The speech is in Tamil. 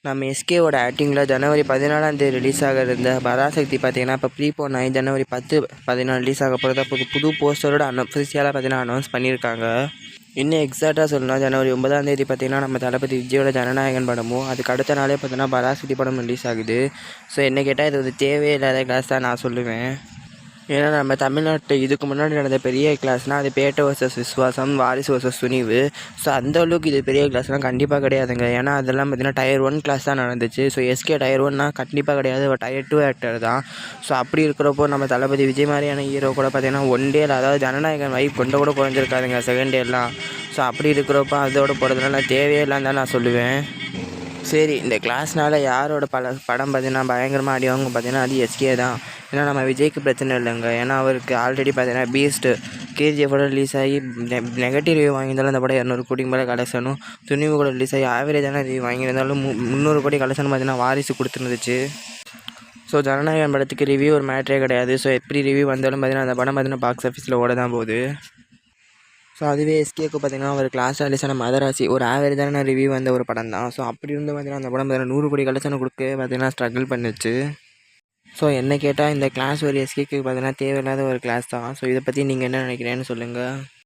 நம்ம எஸ்கேவோட ஆக்டிங்கில் ஜனவரி 14 ரிலீஸ் ஆக இருந்த பராசக்தி பார்த்தீங்கன்னா இப்போ ப்ரீபோன் ஆகி ஜனவரி 10-14 ரிலீஸ் ஆக போகிறதா புது போஸ்டரோட அஃபிஷியலாக பார்த்தீங்கன்னா அனௌன்ஸ் பண்ணியிருக்காங்க. இன்னும் எக்ஸாக்டாக சொல்லணும்னா ஜனவரி 9 பார்த்தீங்கன்னா நம்ம தளபதி விஜயோட ஜனநாயகன் படமும், அதுக்கு அடுத்த நாளே பார்த்தீங்கன்னா பராசக்தி படம் ரிலீஸ் ஆகுது. ஸோ என்ன கேட்டால் இது ஒரு தேவையே இல்லாத கிளாஸ் தான் நான் சொல்லுவேன். ஏன்னா நம்ம தமிழ்நாட்டு இதுக்கு முன்னாடி நடந்த பெரிய கிளாஸ்னால் அது பேட்டை வர்சஸ் விஸ்வாசம், வாரிசு வர்சஸ் துணிவு. ஸோ அந்த அளவுக்கு இது பெரிய கிளாஸ்லாம் கண்டிப்பாக கிடையாதுங்க. ஏன்னா அதெல்லாம் பார்த்திங்கன்னா டயர் 1 கிளாஸ் தான் நடந்துச்சு. ஸோ எஸ்கே டயர் 1னா கண்டிப்பாக கிடையாது, ஒரு டயர் 2 ஆக்டர் தான். ஸோ அப்படி இருக்கிறப்போ நம்ம தளபதி விஜய் மாதிரியான ஹீரோ கூட பார்த்திங்கன்னா 1 டேல, அதாவது ஜனநாயகன் வைப் கொண்ட கூட குறைஞ்சிருக்காதுங்க 2nd டேலாம். ஸோ அப்படி இருக்கிறப்போ அதோட போகிறதுனால தேவையே இல்லைன்னு தான் நான் சொல்லுவேன். சரி, இந்த கிளாஸ்னால் யாரோட படம் பார்த்திங்கன்னா பயங்கரமாக அடிவாங்க பார்த்திங்கன்னா அது எஸ்கே தான். ஏன்னா நம்ம விஜய்க்கு பிரச்சனை இல்லைங்க. ஏன்னா அவருக்கு ஆல்ரெடி பார்த்தீங்கன்னா பீஸ்ட்டு கேஜிஎஃபோட ரிலீஸ் ஆகி நெகட்டிவ் ரிவ்யூ வாங்கியிருந்தாலும் அந்த படம் 200 கோடிக்கு மேலே கலெக்ஷனும், துணிவு கூட ரிலீஸ் ஆகி ஆவரேஜான ரிவ்யூ வாங்கியிருந்தாலும் 300 கோடி கலெக்ஷன் பார்த்தீங்கன்னா வாரிசு கொடுத்துருந்துச்சு. ஸோ ஜனநாயகன் படத்துக்கு ரிவ்யூ ஒரு மேட்ரே கிடையாது. ஸோ எப்படி ரிவ்யூ வந்தாலும் பார்த்தீங்கன்னா அந்த படம் பார்த்தீங்கன்னா பாக்ஸ் ஆஃபீஸில் ஓட தான் போகுது. ஸோ அதுவே எஸ்கேக்கு பார்த்திங்கன்னா ஒரு கிளாஸ் ரிலீஸான மதராசி ஒரு ஆவரேஜான ரிவ்யூ வந்த ஒரு படம் தான். ஸோ அப்படி இருந்து பார்த்திங்கன்னா அந்த படம் பார்த்தீங்கன்னா 100 கோடி கலெக்ஷன் கொடுக்க பார்த்திங்கன்னா ஸ்ட்ரகிள் பண்ணிச்சு. ஸோ என்ன கேட்டால் இந்த கிளாஸ் ஒரு எஸ்கேக்கு பார்த்தீங்கன்னா தேவையில்லாத ஒரு கிளாஸ் தான். ஸோ இதை பற்றி நீங்கள் என்ன நினைக்கிறேன்னு சொல்லுங்கள்.